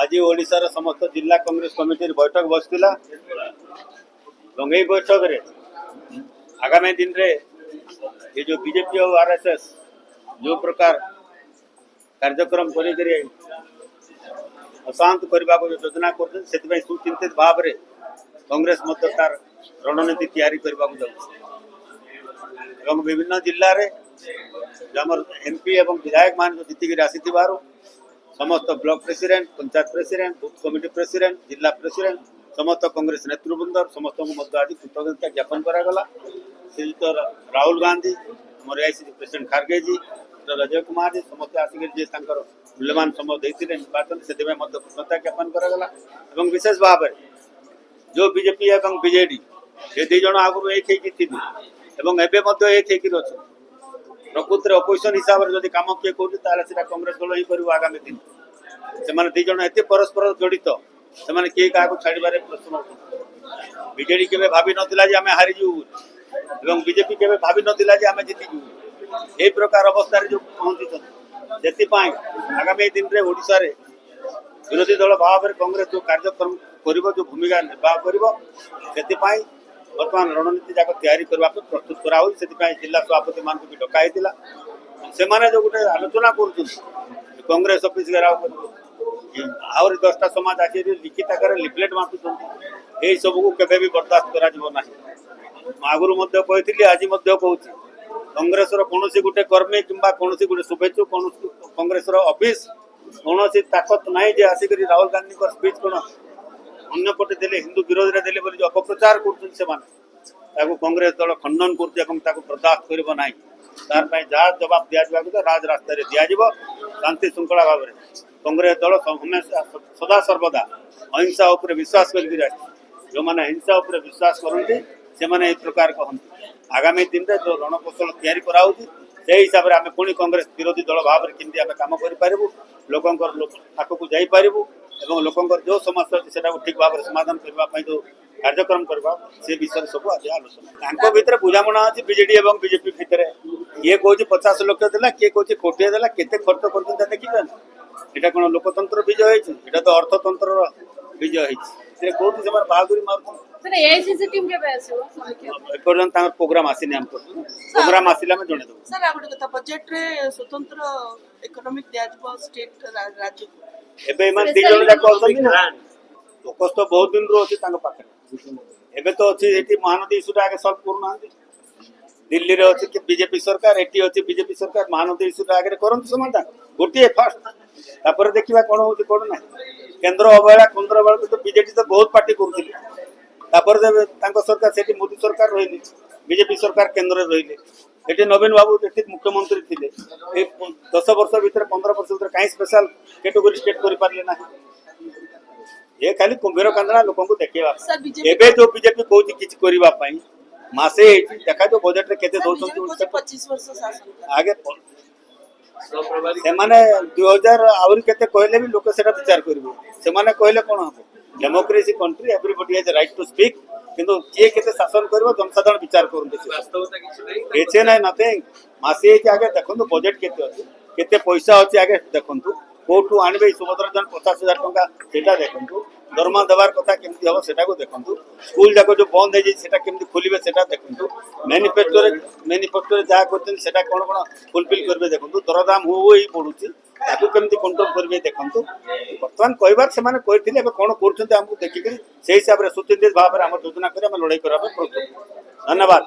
आज ओडिशार समस्त जिला कांग्रेस कमिटी बैठक बसला बैठक रे आगामी दिन रे ये जो बीजेपी और आरएसएस जो प्रकार कार्यक्रम कर अशांत करने को योजना कर सुचिंतित भाव में कांग्रेस तार रणनीति तैयारी करने जाऊँ विभिन्न जिले में एमपी और विधायक मान जो जीतिक आसी समस्त block president panchayat president booth committee president जिला प्रेसिडेंट समस्त कांग्रेस नेतृवृंद समस्त आज कृतज्ञता ज्ञापन करागला श्रीयुत राहुल गांधी आम एआईसीसी प्रेसिडेंट खारगे जी अजय कुमार जी समस्त आसिक मूल्यवान समय देते निर्वाचन से कृतज्ञता ज्ञापन करागला विशेष भाव में जो बीजेपी और बीजेडी ये दुई जन आगु एक एक प्रकृत अपोजिशन हिसाब से जब कम किए कौन कांग्रेस दल ही कर आगामी दिन से दुई जन एत परस्पर जड़ित से किए क्या छाड़बार प्रश्न बीजेडी के भावी नाला आम हारीजु बीजेपी के भावी नाला आम जीतिजु यही प्रकार अवस्था जो पहुंची आगामी दिन में ओडिशा रे विरोधी दल भाव में कांग्रेस जो कार्यक्रम कर जो भूमिका निर्वाह कर बर्तमान रणनीति जाक तैयारी करने प्रस्तुत कराऊ जिला सभापति मान भी डकाई से जो गोटे आलोचना कर कांग्रेस ऑफिस घेराव आहरी 10टा समाज आखिर लिखित आकार लिफलेट बांटुं यही सबको केवे भी बर्दाश्त करा आगुरी कही आज कहूँ कांग्रेस कौन गोटे कर्मी कि कौन गोटे शुभेच्छुक कौन कांग्रेस ऑफिस कौन ताकत ना जे आसिक राहुल गांधी स्पीच कौन अन्यपटे देले हिंदू विरोध में देले जो अपप्रचार कर कांग्रेस दल खंडन कर बर्दाश्त करना तार जहाँ जवाब दिजा राज रास्ता दिज्व शांति श्रृंखला भाव में कांग्रेस दल हमेशा सदा सर्वदा अहिंसा उपर विश्वास कर जो मैंने हिंसा उपर विश्वास करते से प्रकार कहते आगामी दिन में जो रणकौशल तैयारी कराऊँ से हिसाब से आम पुणी कांग्रेस विरोधी दल भाव में केमती आम कम करूँ लोकों पाखक जापरू और लोकों जो समस्या अच्छी से ठीक भाव में समाधान करने जो कार्यक्रम करवा से विषय सब आज आलोचना भितर बुझाणा अच्छी बीजेडी और बीजेपी भितर किए कौन 50 लाख देला किए कौन कोटिए देला केते खर्च कर देखिए यहाँ कौन लोकतंत्र विजय है तो अर्थतंत्र विजय है कौन से बाहादुरी मार प्रोग्राम आसनी आम प्रोग्राम आसला जन देव सर आ गोटे कथा बजेट रे स्वतंत्र इकोनॉमिक दिया स्टेट राज्य एवं दी जन जाक फोकस तो बहुत दिन रू अच्छी पाखे तो अच्छी महानदी इश्यू आगे सल्व करूना दिल्ली रे अच्छी बीजेपी सरकार एटी अच्छी बीजेपी सरकार महानदी इश्यू आगे करते समाधान गोटे फास्ट देखा कौन हो कौन ना केन्द्र अवहेला केन्द्र बेल तो बीजेपी तो बहुत पार्टी कर सरकार से मोदी सरकार रही बीजेपी सरकार केन्द्र रही ये नवीन बाबू ये मुख्यमंत्री थे 10 वर्ष भर 15 वर्ष भर कहीं स्पेशल कैटेगोरी स्टेट कर पारे ना ये खाली कुंभीर कांदना लोक देखा एवं जो बीजेपी कौन किसी करने मसे देखा जो बजेट रे केते दौरान 25 वर्ष शासन आगे से 2000 आहरी केते कहले भी लोक सेटा विचार करेंगे से कहले कौन हम democracy country everybody has right to speak किंतु किए केते शासन करबो जनसाधारण विचार करते किसी ना नथिंग मसे आगे देखो बजेट केते पैसा अच्छे आगे देखु कौटू आणवे सुभद्रा जन 50,000 टंका सेटा देखु दरमा देवार कथा केमती हम सेटा को देखु स्कूल जाक जो बंद है केमती खोलिबे सेटा देखु मैनिफेस्टो जहाँ करते कौन कौन फुलफिल करेंगे देखो दरदाम हो ही पड़ुची ताकू केमती कंट्रोल करेंगे देखु बर्तमान कहबार से कहते कौन कर देखिक से हिसाब से सुचिंतित भाव में आम योजना कर लड़ाई करने प्रस्तुत धन्यवाद।